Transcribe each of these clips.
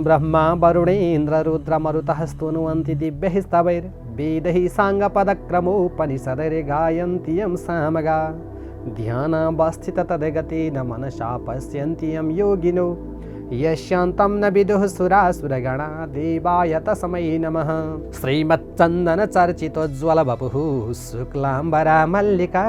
ब्रह्मा वरुणेन्द्र रुद्र मरुतः स्तुनुवन्ति दिव्यैः स्तवैर्वेदैः साङ्गपदक्रमोपनिषदैः गायन्ति यं सामगा ध्यानावस्थित तद्गतेन मनसा पश्यन्ति यं योगिनो यस्यान्तं न विदुः सुरासुरगणा देवाय तस्मै नमः। श्रीमच्चन्दन चर्चितोज्ज्वल वपुः शुक्लाम्बरा मल्लिका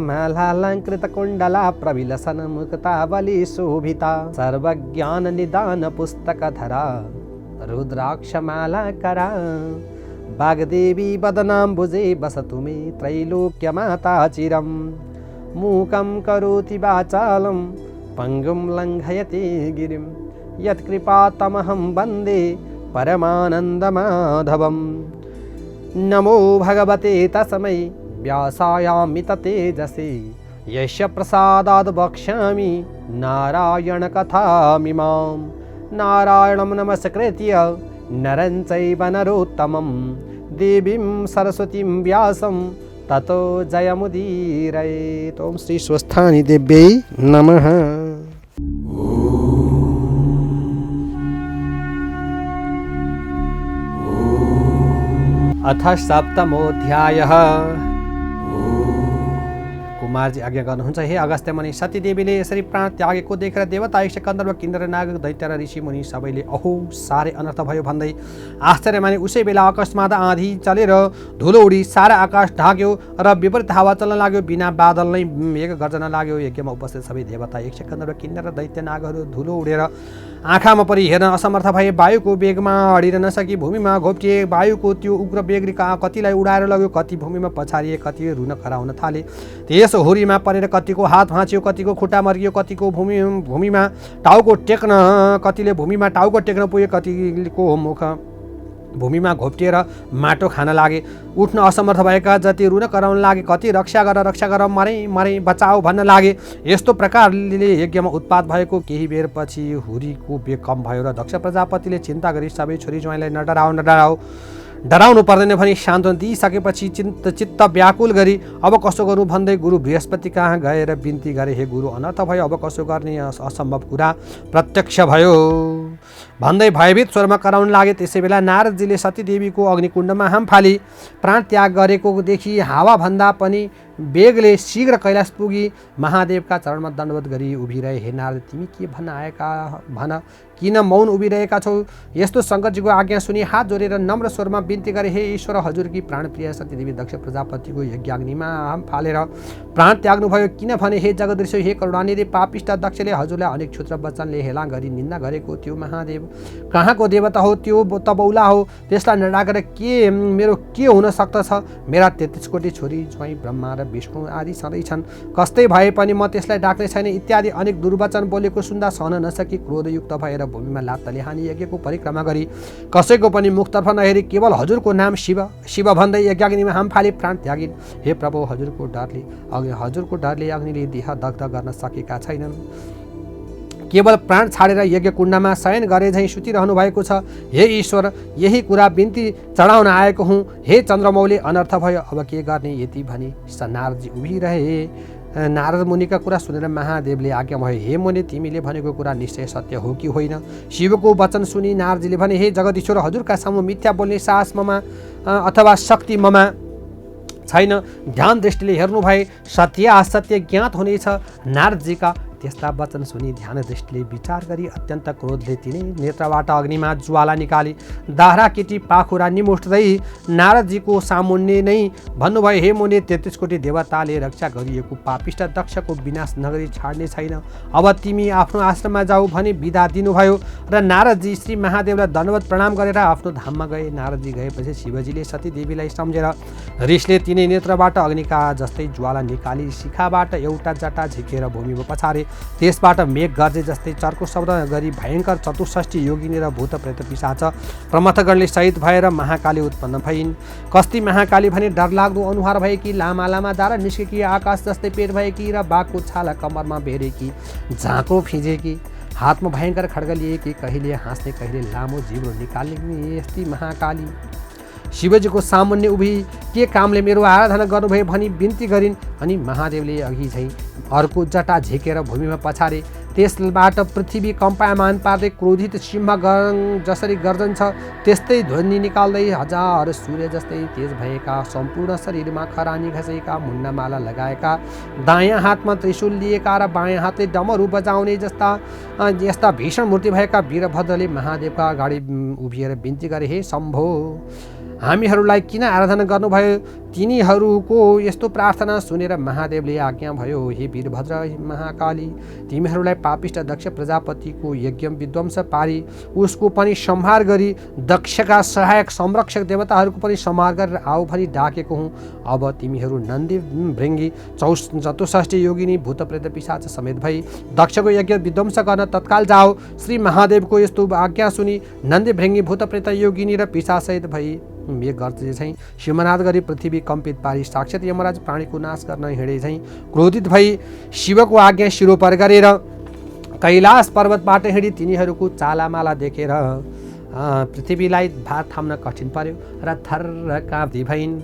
मालालङ्कृतकुण्डला प्रविलसन मुक्तावली शोभिता सर्वज्ञान निदान पुस्तकधरा रुद्राक्षमालाकरा वाग्देवी वदनाम्बुजे वसतु मे त्रैलोक्यमाता चिरम् मूकं करोति वाचालं पंगुं लङ्घयति गिरिं यत्कृपातमहं वन्दे परमानन्दमाधवं। नमो भगवते तस्मै व्यासायामित तेजसे यस्य प्रसादाद् वक्ष्यामि नारायणकथामिमां। नारायणं नमस्कृत्य नरं चैव नरोत्तमं देवीं सरस्वतीं व्यासं ततो जयमुदीरयेत्। ओम श्री स्वस्थानी देव्यै नमः। अथ सप्तमोऽध्यायः। कुमारजी आज्ञा गर्नुहुन्छ, हे अगस्त्य मुनि, सतीदेवीले यसरी प्राण त्यागेको देखेर देवता यक्ष गन्धर्व किन्नर नाग दैत्य र ऋषि मुनि सबैले अहो साह्रै अनर्थ भयो भन्दै आश्चर्य माने उसै बेला अकस्मात आँधी चलेर धुलो उडी सारा आकाश ढाक्यो र विपरीत हावा चल्न लाग्यो। बिना बादल नै मेघ गर्जना लाग्यो। यज्ञमा उपस्थित सबै देवता यक्ष गन्धर्व किन्नर र दैत्य नागहरू धुलो उडेर आँखामा परि हेर्न असमर्थ भए। वायुको वेगमा अडिन नसकी भूमिमा घोप्टिए। वायुको त्यो उग्र वेगले कतिलाई उडाएर लग्यो, कति भूमिमा पछारिए, कति रुन खराउन थाले। त्यस हुरीमा परेर कतिको हात भाँच्यो, कतिको खुट्टा मर्कियो, कतिको भूमिमा टाउको टेक्न, कतिले भूमिमा टाउको टेक्न पुगे, कतिको मुख भूमिमा घोप्टिएर माटो खान लागे। उठ्न असमर्थ भएका जति रुन कराउन लागे, कति रक्षा गर मरै मरै बचाऊ भन्न लागे। यस्तो प्रकारले यज्ञमा उत्पात भएको केही बेरपछि हुरीको वेग कम भयो र दक्ष प्रजापतिले चिन्ता गरी सबै छोरी ज्वाइँलाई डराउनु पर्दैन भनी सान्त्वना दिइसकेपछि चित्त व्याकुल गरी अब कसो गरौँ भन्दै गुरु बृहस्पति कहाँ गएर बिन्ती गरे। हे गुरु, अनर्थ भयो, अब कसो गर्ने, असम्भव कुरा प्रत्यक्ष भयो भन्दै भयभीत स्वरमा कराउन लागे। त्यसै बेला नारदजीले सतीदेवीको अग्निकुण्डमा हाम फाली प्राण त्याग गरेको देखि हावाभन्दा पनि वेगले शीघ्र कैलाश पुगी महादेवका चरणमा दण्डवत गरी उभिरहे। हे नारद, तिमी के भन्न आएका भन, किन मौन उभिरहेका छौ? यस्तो शङ्करजीको आज्ञा सुनि हात जोडेर नम्र स्वरमा बिन्ती गरे। हे ईश्वर, हजुरकी प्राणप्रिय सतीदेवी दक्ष प्रजापतिको यज्ञाग्निमा हाम फालेर प्राण त्याग्नुभयो। किनभने हे जगदीश्वर, हे करुणानिधि, पापिष्ट दक्षले हजुरलाई अनेक क्षुद्र वचनले हेला गरी निन्दा गरेको त्यो महादेव कहाँको देवता हो? त्यो त बौला हो। त्यसलाई नडाकेर मेरो के हुन सक्दछ? मेरा 33 कोटी छोरी ज्वाइँ ब्रह्मा र विष्णु आदि सधैँ छन्, कस्तै भए पनि म त्यसलाई डाक्ने छैन इत्यादि अनेक दुर्वचन बोलेको सुन्दा सहन नसकी क्रोधयुक्त भएर भूमिमा लात्ताले हानी यज्ञको परिक्रमा गरी कसैको पनि मुखतर्फ नहेरी केवल हजुरको नाम शिव शिव भन्दै यज्ञाग्निमा हाम फाली प्राण त्यागिन्। हे प्रभु, हजुरको डरले अग्निले देह दग्ध गर्न सकेका छैनन्, केवल प्राण छाडेर यज्ञ कुण्डमा शयन गरे झैँ सुतिरहनु भएको छ। हे ईश्वर, यही कुरा बिन्ती चढाउन आएको हुँ। हे चन्द्रमौली, अनर्थ भयो, अब के गर्ने? यति भनी नारदजी उभिरहे। नारद मुनिका कुरा सुनेर महादेवले आज्ञा भयो, हे मुनि, तिमीले भनेको कुरा निश्चय सत्य हो कि होइन? शिवको वचन सुनि नारदजीले भने, हे जगदीश्वर, हजुरका सामु मिथ्या बोल्ने साहस ममा अथवा शक्ति ममा छैन। ध्यान दृष्टिले हेर्नु भए सत्य असत्य ज्ञात हुनेछ। नारदजीका त्यस्ता वचन सुनि ध्यान दृष्टिले विचार गरी अत्यन्त क्रोधले तिनै नेत्रबाट अग्निमा ज्वाला निकाली दाह्रा केटी पाखुरा निमुट्दै नारदजीको सामुन्ने नै भन्नुभयो, हे मुनि, 33 कोटी देवताले रक्षा गरिएको पापिष्ट दक्षको विनाश नगरी छाड्ने छैन। अब तिमी आफ्नो आश्रममा जाऊ भनी बिदा दिनुभयो र नारदजी श्री महादेवलाई दण्डवत प्रणाम गरेर आफ्नो धाममा गए। नारदजी गएपछि शिवजीले सतीदेवीलाई सम्झेर रिसले तिनै नेत्रबाट अग्निका जस्तै ज्वाला निकाली शिखाबाट एउटा जटा झिकेर भूमिमा पछारे। त्यसबाट मेघ गर्जे जस्तै चर्को शब्द गरी भयङ्कर 64 योगिनी र भूत प्रेत पिशाच प्रमथगणले सहित भएर महाकाली उत्पन्न भइन्। कस्ती महाकाली भने डरलाग्दो अनुहार भएकी, लामा लामा दारा निस्केकी, आकाश जस्तै पेट भएकी र बाघको छाला कम्मरमा बेरेकी, झाँक्रो फिजेकी, हातमा भयङ्कर खड्ग लिएकी, कहिले हाँस्ने कहिले लामो जिब्रो निकाल्ने यस्ती महाकाली शिवजीको सामुन्ने उभि के कामले मेरो आराधना गर्नुभयो भनी बिन्ती गरिन्। अनि महादेवले अघि झैँ अर्को जटा झिकेर भूमिमा पछारे। त्यसबाट पृथ्वी कम्पायमान पार्दै क्रोधित सिंह जसरी गर्जन्छ त्यस्तै ध्वनि निकाल्दै हजार सूर्य जस्तै तेज भएका, सम्पूर्ण शरीरमा खरानी घसेका, मुन्नामाला लगाएका, दायाँ हातमा त्रिशूल लिएका र बायाँ हातले डमरू बजाउने यस्ता भीषण मूर्ति भएका वीरभद्रले महादेवका अगाडि उभिएर बिन्ती गरे, हे शम्भो, हामीहरूलाई किन आराधना गर्नुभयो? तिनीहरूको यस्तो प्रार्थना सुनेर महादेवले आज्ञा भयो, हे वीरभद्र महाकाली, तिमीहरूलाई पापिष्ट दक्ष प्रजापतिको यज्ञ विध्वंस पारी उसको पनि संहार गरी दक्षका सहायक संरक्षक देवताहरूको पनि संहार गरेर आऊ भनी डाकेको हुँ। अब तिमीहरू नन्दी भृङ्गी चतुष्ठी योगिनी भूतप्रेत पिशाच समेत भई दक्षको यज्ञ विध्वंस गर्न तत्काल जाओ। श्री महादेवको यस्तो आज्ञा सुनि नन्दी भृङ्गी भूतप्रेत योगिनी र पिशाच सहित भई मेघ गर्जे झैँ सिंहनाद गरी पृथ्वी कम्पित पारी साक्षात यमराज प्राणीको नाश गर्न हिँडे झैँ क्रोधित भई शिवको आज्ञा शिरोपर गरेर कैलाश पर्वतबाट हिँडी तिनीहरूको चालामाला देखेर पृथ्वीलाई भार थाम्न कठिन पर्यो र थर्र काँप्दी भइन्।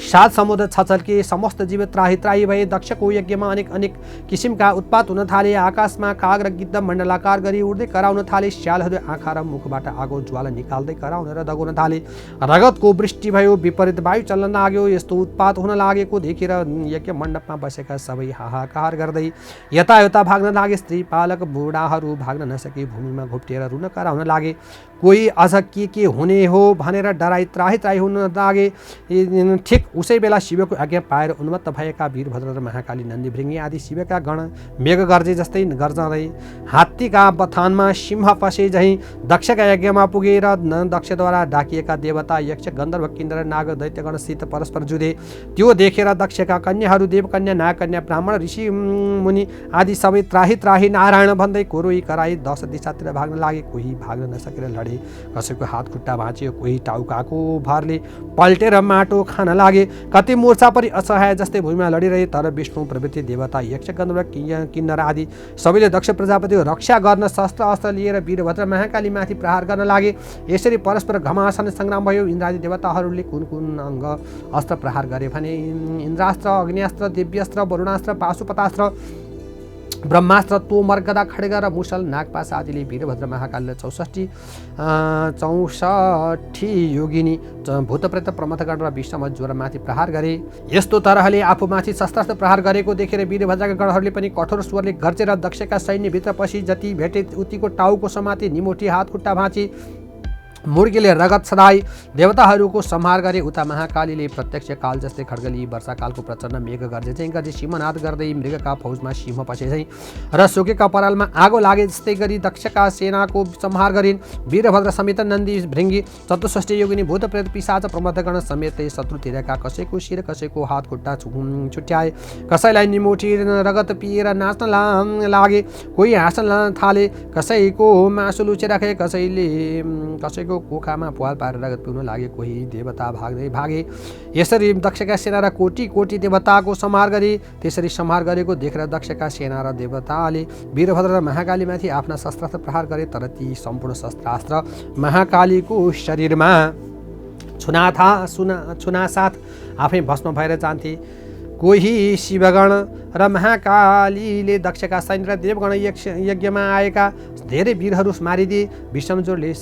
सात समुद्र छचल्के, समस्त जीव त्राही त्राही भए। दक्षको यज्ञमा अनेक किसिमका उत्पात हुन थाले। आकाशमा काग र गिद्ध मण्डलाकार गरी उड्दै कराउन थाले। स्यालहरू आँखा र मुखबाट आगो ज्वाला निकाल्दै कराउन र दगाउन थाले। रगतको वृष्टि भयो, विपरीत वायु चल्न लाग्यो। यस्तो उत्पात हुन लागेको देखेर यज्ञ मण्डपमा बसेका सबै हाहाकार गर्दै यतायता भाग्न लागे। स्त्री पालक बुढाहरू भाग्न नसके भूमिमा घोप्टिएर रुन कराउन लागे। कोही अझ के हुने हो भनेर डराई त्राही त्राही हुन लागे। ठिक उसै बेला शिवको आज्ञा पाएर उन्मत्त भएका वीरभद्र र महाकाली नन्दी भृङ्गी आदि शिवका गण मेघ गर्जे जस्तै गर्जँदै हात्तीका बथानमा सिंह पसे झैँ दक्षका यज्ञमा पुगेर दक्षद्वारा डाकिएका देवता यक्ष गन्धर्व किन्नर नाग दैत्यगणसित परस्पर जुधे। त्यो देखेर दक्षका कन्याहरू देवकन्या नागकन्या ब्राह्मण ऋषि मुनि आदि सबै त्राही त्राही नारायण भन्दै कोरोही कराई 10 दिशातिर भाग्न लागे। कोही भाग्न नसकेर लडे, कसैको हात खुट्टा भाँचियो, कोही टाउकाको भरले पल्टेर माटो खान लागे। कति मोर्चा परि असहाय जस्तै भूमिमा लडिरहे। तर विष्णु प्रभृति देवता यक्ष गन्धर्व किन्नर आदि सबैले दक्ष प्रजापतिको रक्षा गर्न शस्त्र अस्त्र लिएर वीरभद्र महाकाली माथि प्रहार गर्न लागे। यसरी परस्पर घमासान सङ्ग्राम भयो। इन्द्रादि देवताहरूले कुन कुन अङ्ग अस्त्र प्रहार गरे भने इन्द्रास्त्र, अग्नियास्त्र, दिव्यास्त्र, वरुणास्त्र, पाशुपतास्त्र, ब्रह्मास्त्र, तोमर, गदा, खड्ग र मुसल, नागपास आदिले वीरभद्र महाकालले 64 योगिनी भूतप्रेत प्रमथगण र विष्णुमा ज्वरमाथि प्रहार गरे। यस्तो तरहले आफूमाथि शस्त्रास्त्र प्रहार गरेको देखेर वीरभद्रका गणहरूले पनि कठोर स्वरले गर्जेर दक्षका सैन्यभित्र पसी जति भेटे उतिको टाउको समाति, निमोठी, हात खुट्टा भाँची, मुर्गीले रगत छदाई देवताहरूको संहार गरे। उता महाकालीले प्रत्यक्ष काल जस्तै खड्गली वर्षाकालको प्रचण्ड मेघ गर्जे चाहिँ गर्जे सिंहनाद गर्दै मृगका फौजमा सिंह पसे चाहिँ र सुकेका परालमा आगो लागे जस्तै गरी दक्षका सेनाको संहार गरिन्। वीरभद्र समेत नन्दी भृङ्गी चतुष्ठी योगिनी भूतप्रेत पिशाच प्रमथगण समेत शत्रुतिरका कसैको शिर कसैको हात खुट्टा छुट्याए। कसैलाई निमोठी रगत पिएर नाच्न लागे, कोही हाँस्न थाले, कसैको मासु लुचिराखे, कसैको कोखामा प्वाल पारेर रगत पिउन लागे। कोही देवता भागे। यसरी दक्षका सेना र कोटी कोटी देवताको संहार गरे। त्यसरी संहार गरेको देखेर दक्षका सेना र देवताले वीरभद्र र महाकालीमाथि आफ्ना शस्त्रास्त्र प्रहार गरे। तर ती सम्पूर्ण शस्त्रास्त्र महाकालीको शरीरमा छुनासाथ आफै भस्म भएर जान्थे। कोही शिवगण र महाकालीले दक्षका सैन्य र देवगण यज्ञमा आएका धेरै वीरहरू मारिदिए। विषमजोरले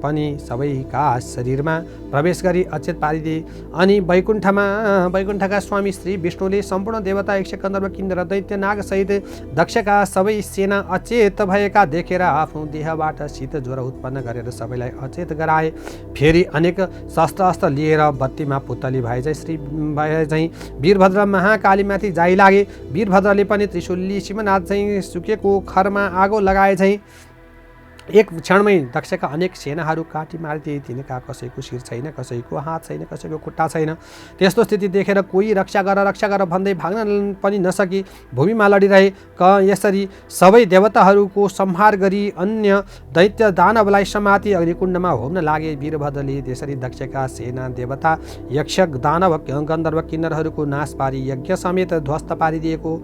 पनि सबैका शरीरमा प्रवेश गरी अचेत पारिदिए। अनि वैकुण्ठका स्वामी श्री विष्णुले सम्पूर्ण देवता यक्ष गन्धर्व किन्नर दैत्य नाग सहित दक्षका सबै सेना अचेत भएका देखेर आफ्नो देहबाट शीत ज्वरो उत्पन्न गरेर सबैलाई अचेत गराए। फेरि अनेक शस्त्र अस्त्र लिएर बत्तीमा पुतली भए चाहिँ वीरभद्र महाकालीमाथि जाइ लागे। वीरभद्रले पनि त्रिशूली सिंहनाद चाहिँ सुकेको खरमा आगो लगाए चाहिँ एक क्षणमै दक्षका अनेक सेनाहरू काटी मारिदिए। तिनका कसैको शिर छैन, कसैको हात छैन, कसैको खुट्टा छैन। त्यस्तो स्थिति देखेर कोही रक्षा गर भन्दै भाग्न पनि नसकी भूमिमा लडिरहे। यसरी सबै देवताहरूको संहार गरी अन्य दैत्य दानवलाई समाति अग्निकुण्डमा होम्न लागे। वीरभद्रले त्यसरी दक्षका सेना देवता यक्ष दानव गन्धर्व किन्नरहरूको नाश पारी यज्ञ समेत ध्वस्त पारिदिएको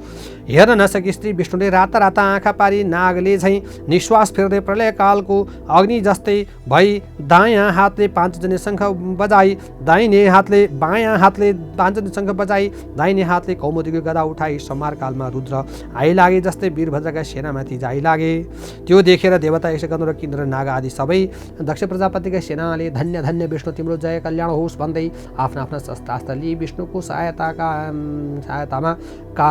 हेर्न नसकी श्री विष्णुले राता आँखा पारी नागले झैँ निश्वास फेर्दै प्रलय प्रलयकालको अग्नि जस्तै भई दायाँ हातले पाँचजने शङ्ख बजाई दाहिने हातले बायाँ हातले पाँचजने शङ्ख बजाई दाहिने हातले कौमुदीको गदा उठाई संहारकालमा रुद्र आइलागे जस्तै वीरभद्रका सेनामाथि जाइलागे। त्यो देखेर देवता यक्ष गन्धर्व किन्नर नाग आदि सबै दक्ष प्रजापतिका सेनाले धन्य धन्य विष्णु तिम्रो जय कल्याण होस् भन्दै आफ्ना आफ्ना शस्त्रास्त्र लिई विष्णुको सहायतामा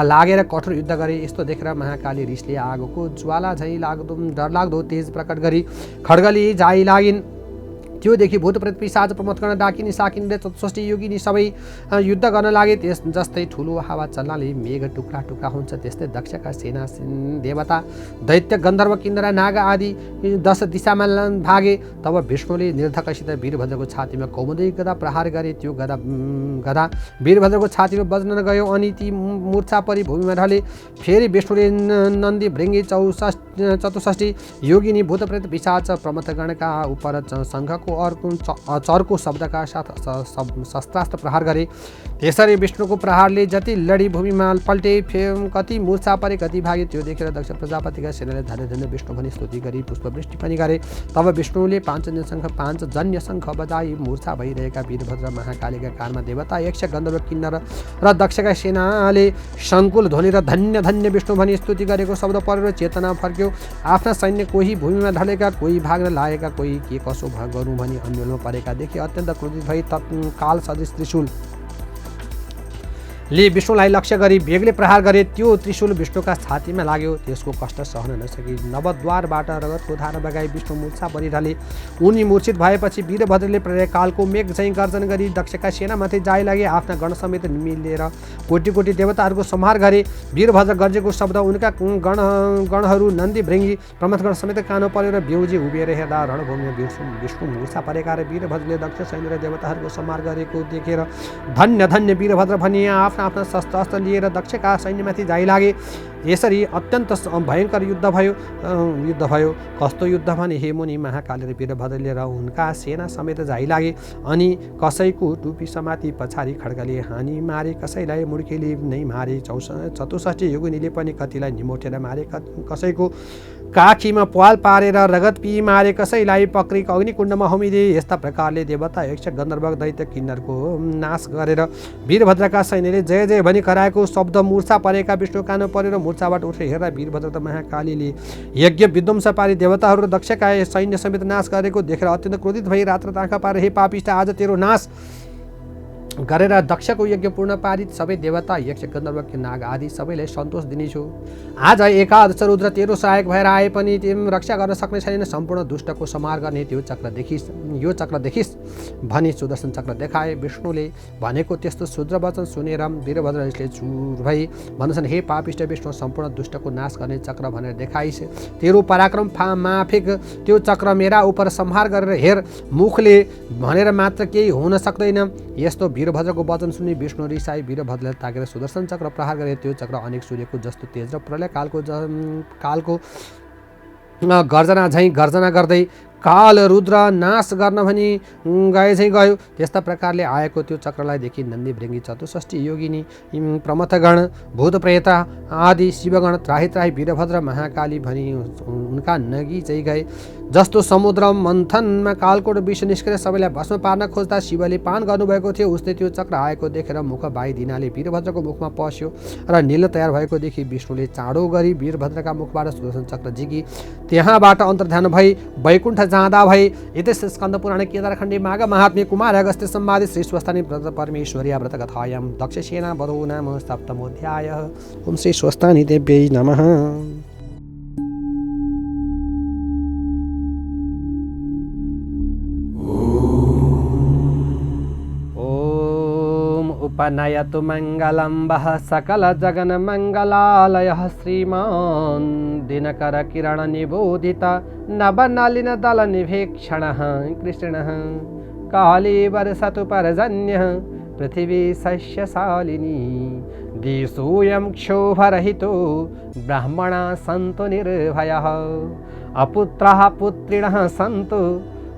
लागेर कठोर युद्ध गरे। यस्तो देखेर महाकाली रिसले आगोको ज्वाला झैँ डरलाग्दो तेज प्रकट गरी खड्गली जाइ लागिन्। त्यो देखि भूत प्रेत पिशाच प्रमथगण डाकिनी साकिनी र 64 योगिनी सबै युद्ध गर्न लागे। त्यस जस्तै ठुलो हावा चल्नाले मेघ टुक्रा टुक्रा हुन्छ त्यस्तै दक्षका सेना देवता दैत्य गन्धर्व किन्नर नाग आदि 10 दिशामा भागे। तब विष्णुले निर्धकसित वीरभद्रको छातीमा कौमुदी गदा प्रहार गरे। त्यो गदा वीरभद्रको छातीमा बज्न गयो अनि ती मूर्छा परि भूमिमा ढले। फेरि विष्णुले नन्दी भृङ्गी 64 योगिनी भूत प्रेत पिशाच प्रमथगणका उपर शङ्खको चर्को शब्दका साथ शस्त्रास्त्र प्रहार गरे। त्यसरी विष्णुको प्रहारले जति लडी भूमिमा पल्टे कति मूर्छा परे कति भागे। त्यो देखेर दक्ष प्रजापतिका सेनाले धन्य धन्य विष्णु भनी स्तुति गरी पुष्पवृष्टि पनि गरे। तब विष्णुले पाँचजन्य शङ्ख बजाई मूर्छा भइरहेका वीरभद्र महाकालीका कानमा देवता यक्ष गन्धर्व किन्नर र दक्षका सेनाले सङ्कुल ध्वनि र धन्य धन्य विष्णु भनी स्तुति गरेको शब्द परेर चेतना फर्क्यो। आफ्ना सैन्य कोही भूमिमा ढलेका कोही भाग्न लागेका कोही के कसो गरौँ भनी अन्यलमा परेका देखि अत्यन्त क्रोधित भई तत्काल सदृश त्रिशूल ले विष्णुलाई लक्ष्य गरी बेगले प्रहार गरे। त्यो त्रिशूल विष्णुका छातीमा लाग्यो। त्यसको कष्ट सहन नसकी नवद्वारबाट रगतको धारा बगाई विष्णु मूर्छा परिढले। उनी मूर्छित भएपछि वीरभद्रले प्रलयकालको मेघ झैँ गर्जन गरी दक्षका सेनामाथि जाइ लागे। आफ्ना गण समेत मिलेर कोटी कोटी देवताहरूको संहार गरे। वीरभद्र गर्जेको शब्द उनका गणहरू नन्दी भृङ्गी प्रमथगण समेत कानो परेर बेउजी उभिएर हेर्दा रणभूमिमा विष्णु मूर्छा परेका र वीरभद्रले दक्ष सैन्य र देवताहरूको संहार गरेको देखेर धन्य धन्य वीरभद्र भनी आफ्ना शस्त्रास्त्र लिएर दक्षका सैन्यमाथि जाइ लागे। यसरी अत्यन्त भयङ्कर युद्ध भयो। कस्तो युद्ध भने हे मुनि महाकाली र वीरभद्रले र उनका सेना समेत जाइ लागे। अनि कसैको टुपी समाती पछाडि खड्गले हानी मारे, कसैलाई मुड्केले नै मारे, 64 योगिनीले पनि कतिलाई निमोठेर मारे, कसैको काखीमा प्वाल पारेर रगत पिई मारे, कसैलाई पक्री अग्निकुण्डमा होमिदिए। यस्ता प्रकारले देवता यक्ष गन्धर्व दैत्य किन्नरको नाश गरेर वीरभद्रका सैन्यले जय जय भनी कराएको शब्द मूर्छा परेका विष्णु कानो परेर मूर्छाबाट उठेर हेर्दा वीरभद्र त महाकालीले यज्ञ विध्वंस पारी देवताहरू र दक्षका सैन्य समेत नाश गरेको देखेर अत्यन्त क्रोधित भई रात्र आँखा पारेर हे पापिष्ट आज तेरो नाश गरेर दक्षको यज्ञ पूर्ण पारित सबै देवता यक्ष गन्धर्व नाग आदि सबैलाई सन्तोष दिनेछु। आज एकादश रुद्र तेरो सहायक भएर आए पनि तिमी रक्षा गर्न सक्ने छैन। सम्पूर्ण दुष्टको संहार गर्ने यो चक्र देखिस् भनी सुदर्शन चक्र देखाए। विष्णुले भनेको त्यस्तो शुद्र वचन सुनेर वीरभद्रले चुर भई भन्दछन् हे पापिष्ट विष्णु सम्पूर्ण दुष्टको नाश गर्ने चक्र भनेर देखाइस्। तेरो पराक्रम माफिक त्यो चक्र मेरा उपर संहार गरेर हेर। मुखले भनेर मात्र केही हुन सक्दैन। यस्तो वीरभद्रको वचन सुनि विष्णु रिसाई वीरभद्रले ताकेर सुदर्शन चक्र प्रहार गरे। त्यो चक्र अनेक सूर्यको जस्तो तेज र प्रलयकालको गर्जना झैँ गर्जना गर्दै काल रुद्र नाश गर्न भनी गए झैँ गयो। त्यस्ता प्रकारले आएको त्यो चक्रलाई देखि नन्दी भृङ्गी 64 योगिनी प्रमथगण भूत प्रेत आदि शिवगण त्राही त्राही वीरभद्र महाकाली भनी उनका नगी चाहिँ गए। जस्तो समुद्र मन्थनमा कालकोट विष निस्केर सबैलाई भस्म पार्न खोज्दा शिवले पान गर्नुभएको थियो उस्तै त्यो चक्र आएको देखेर मुख बाइदिनाले वीरभद्रको मुखमा पस्यो र नील तयार भएको देखि विष्णुले चाँडो गरी वीरभद्रका मुखबाट सुदर्शन चक्र जिगी त्यहाँबाट अन्तर्ध्यान भई वैकुण्ठ जाँदा भई। यतै स्कन्द पुराण केदारखण्डी माघ महात्म्य कुमार अगस्त्य संवादे श्री स्वस्तानी व्रत परमेश्वर्या व्रत कथायां दक्षसेना वधो नाम सप्तमोऽध्यायः। ओम श्री स्वस्तानी देव्यै नमः। उपनयतु मङ्गलम्बः सकलजगन्मङ्गलालयः श्रीमान् दिनकर किरण निबोधित नवनलिनदलनिभीक्षणः कृष्णः काली वर्षतु पर्जन्यः पृथिवी सस्यशालिनी देशोऽयं क्षोभरहितो ब्राह्मणाः सन्तु निर्भयः अपुत्राः पुत्रिणः सन्तु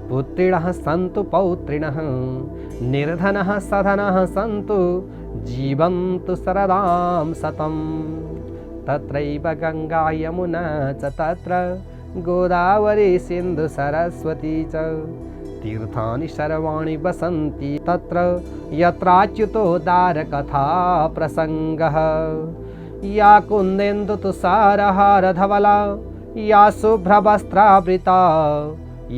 पुत्रिणः सन्तु पौत्रिणः निर्धनः सधनः सन्तु जीवन्तु शरदां शतं। तत्रैव गङ्गा यमुना च तत्र गोदावरी सिन्धु सरस्वती च तीर्थानि सर्वाणि वसन्ति तत्र यत्राच्युतोद्धारकथा प्रसङ्गः या कुन्देन्दुतुषारहारधवला या शुभ्रवस्त्रावृता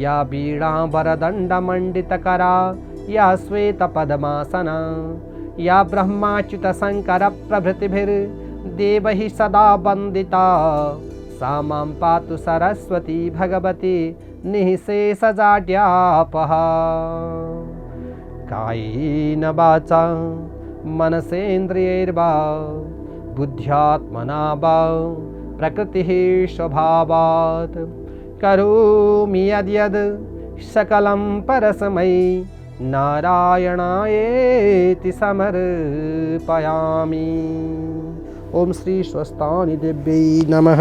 या वीणाम्बरदण्डमण्डितकरा या श्वेतपद्मासना या ब्रह्माच्युतशङ्करप्रभृतिभिर्देवैः सदा वन्दिता सा मां पातु सरस्वती भगवती निःशेषजाड्यापः कायेन वाचा मनसेन्द्रियैर्वा बुद्ध्यात्मना वा प्रकृतिः स्वभावात् करोमि यद्यद् सकलं परस्मै नारायणायेति समर्पयामि। ओम श्री स्वस्तानि देव्यै नमः।